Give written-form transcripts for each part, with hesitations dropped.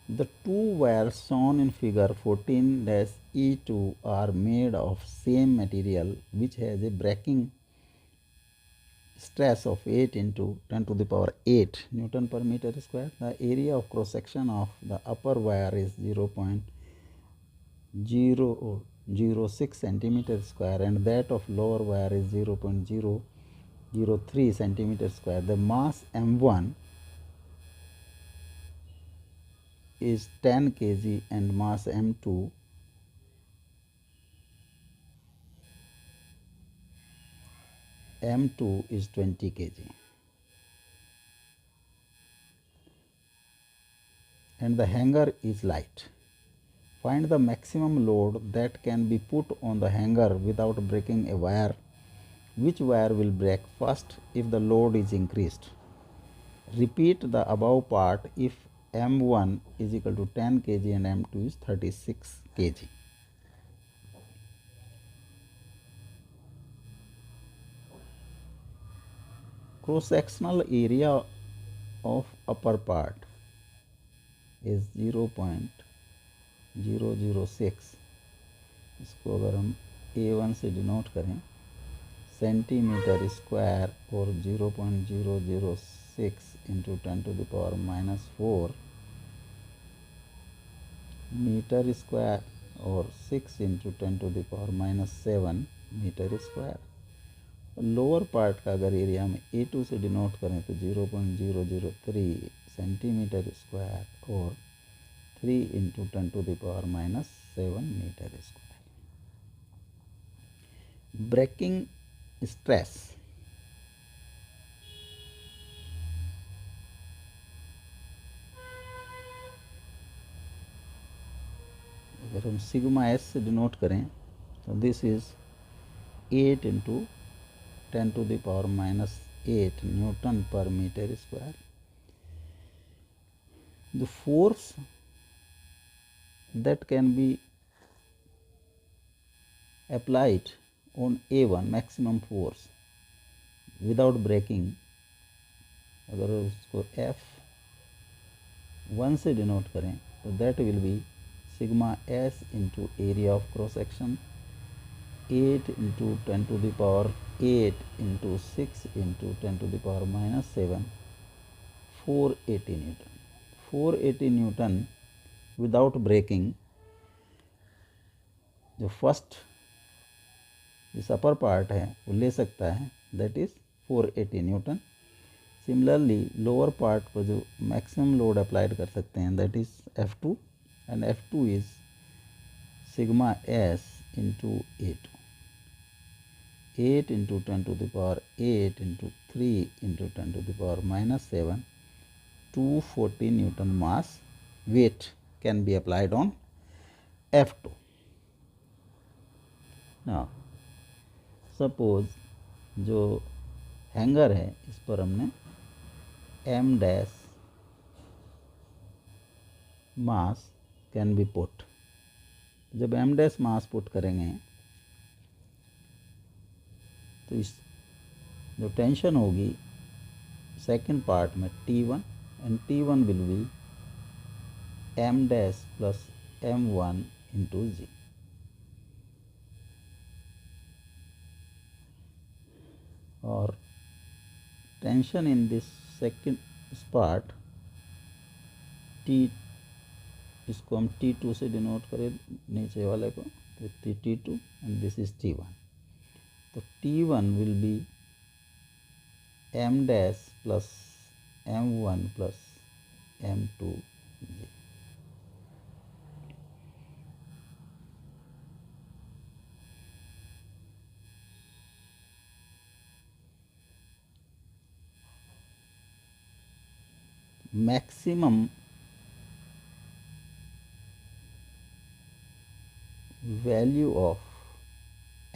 The two wires shown in figure 14-E2 are made of same material which has a breaking stress of 8 into 10 to the power 8 Newton per meter square. The area of cross section of the upper wire is 0.006 centimeter square and that of lower wire is 0.003 centimeter square. The mass M1 is 10 kg and mass M2 is 20 kg. And the hanger is light. Find the maximum load that can be put on the hanger without breaking a wire. Which wire will break first if the load is increased? Repeat the above part if M1 is equal to 10 kg and M2 is 36 kg. Cross-sectional area of upper part is 0.006. इसको अगर हम A1 से denote करें centimetre square और 0.006 into 10 to the power -4 metre square और 6 into 10 to the power -7 metre square. Lower part का अगर area में A2 से डिनोट करें तो 0.003 सेंटीमीटर स्क्वायर और 3 into 10 to the power -7 metre square. Breaking stress अगर हम सिग्मा एस से डिनोट करें तो this is 8 into 10 to the power -8 Newton per meter square. The force that can be applied on A1 maximum force without breaking अगर उसको F1 से denote करें तो that will be sigma S into area of cross section 8 into 10 to the power 8 into 6 into 10 to the power -7 480 Newton. 480 Newton without breaking. जो first इस upper part है वो ले सकता है that is 480 Newton. Similarly lower part पर जो maximum load applied कर सकते हैं that is F2 and F2 is sigma S into A2 8 into 10 to the power 8 into 3 into 10 to the power -7 240 Newton mass weight can be applied on F2. Now suppose जो hanger है इस पर हमने M dash mass can be put. जब M dash mass put करेंगे तो इस जो टेंशन होगी सेकेंड पार्ट में T1 and T1 will be M dash plus M1 into G. और tension in this second part T इसको हम T2 से डिनोट करें नीचे वाले को तो T2 and this is T1. तो T1 will be M dash plus M1 plus M2 G. Maximum value of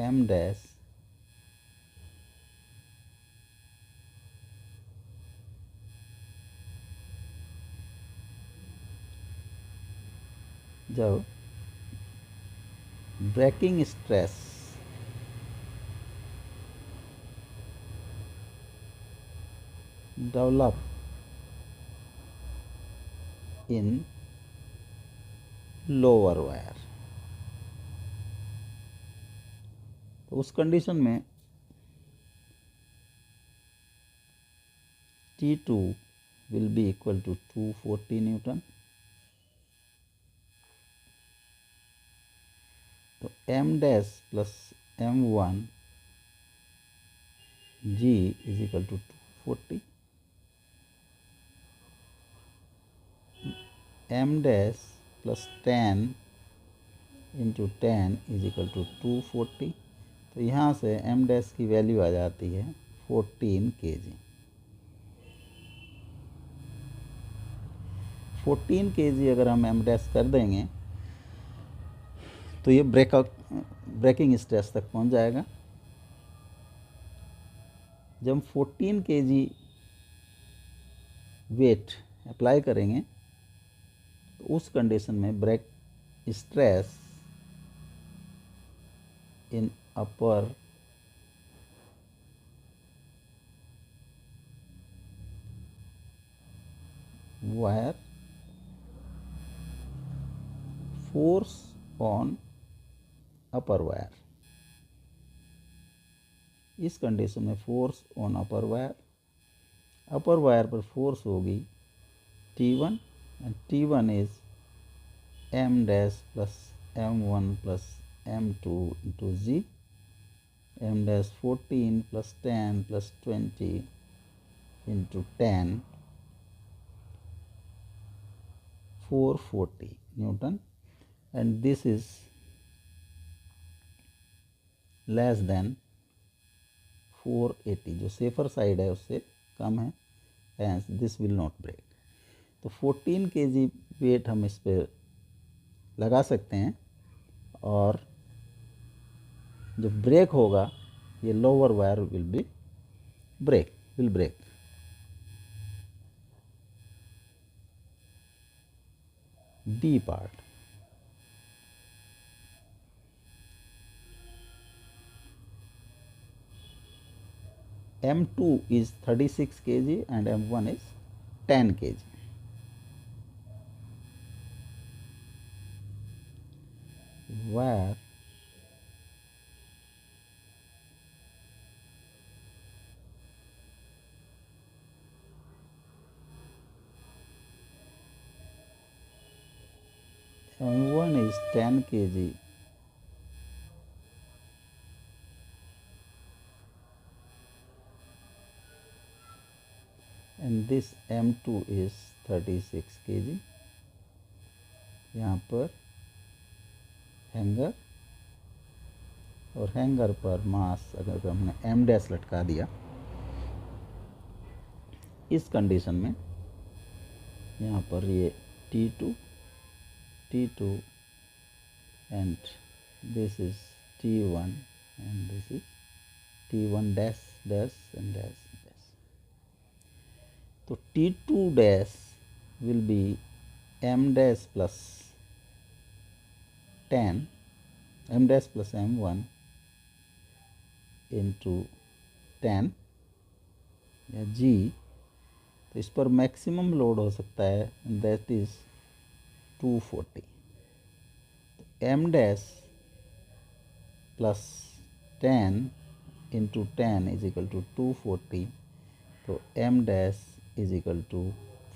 M dash जब breaking stress develop in lower wire. तो उस कंडीशन में T2 will be equal to 240 Newton। तो m dash plus m1 G is equal to 240, m dash plus 10 into 10 is equal to 240। तो यहाँ से m dash की value आ जाती है 14 kg। 14 kg अगर हम m dash कर देंगे तो ये ब्रेकिंग स्ट्रेस तक पहुँच जाएगा। जब हम 14 kg वेट अप्लाई करेंगे तो उस कंडीशन में break stress in upper wire, force on upper wire, इस कंडीशन में फोर्स ऑन अपर वायर पर फोर्स होगी T1 and T1 is m dash plus m1 plus m2 into G, m dash 14 plus 10 plus 20 into 10, 440 Newton, and this is less than 480, जो safer side है उससे कम है, hence this will not break. तो 14 kg wait हम इस पर लगा सकते हैं और जो ब्रेक होगा ये lower wire will break. B part, M2 is 36 kg and M1 is 10 kg. Where M1 is 10 kg and this M2 is 36 kg। यहाँ पर हैंगर और हैंगर पर मास अगर हमने M डैश लटका दिया, इस कंडीशन में यहाँ पर ये T2 and this is T1 and this is T1 dash and dash। तो T2 dash will be m dash plus 10, m dash plus m1 into 10 या G। तो इस पर मैक्सिमम लोड हो सकता है, दैट इज 240। तो m dash plus 10 into 10 is equal to 240। तो m dash is equal to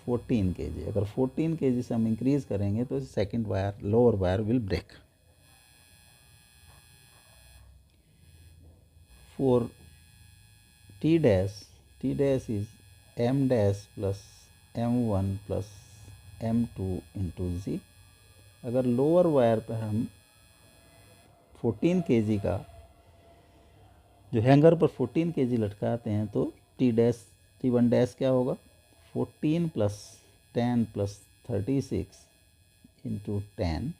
14 kg। अगर 14 kg से हम इंक्रीज करेंगे तो second wire, lower wire will break. For T dash is m dash plus m1 plus m2 into G। अगर lower wire पर हम 14 kg का, जो हैंगर पर 14 kg लटकाते हैं, तो T1 डैश क्या होगा, 14 plus 10 plus 36 into 10,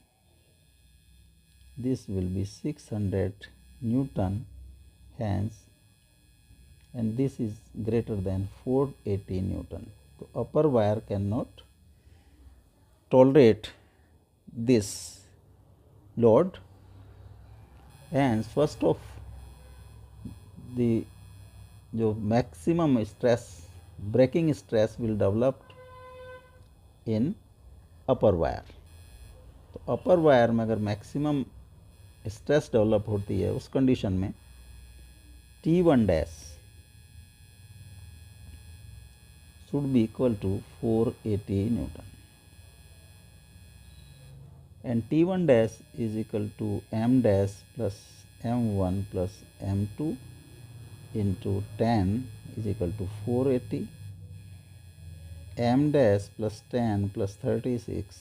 this will be 600 Newton, hence and this is greater than 480 Newton. So upper wire cannot tolerate this load, and first of the जो maximum stress, breaking stress will develop in upper wire। तो अपर wire में अगर maximum stress develop होती है उस condition में T1 dash should be equal to 480 newton and T1 dash is equal to m dash plus m1 plus m2 into 10 is equal to 480, m dash plus 10 plus 36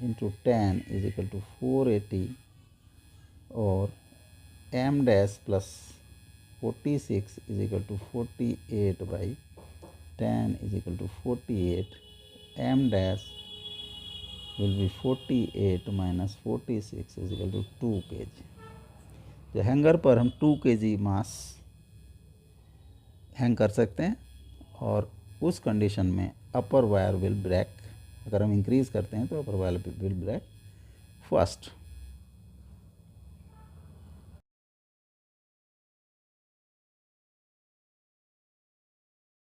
into 10 is equal to 480 or m dash plus 46 is equal to 48 by 10 is equal to 48. M dash will be 48 minus 46 is equal to 2 kg. तो hanger पर हम 2 kg मास hang कर सकते हैं और उस condition में अपर wire will break, अगर हम इंक्रीज़ करते हैं तो अपर वायर विल ब्रेक फर्स्ट.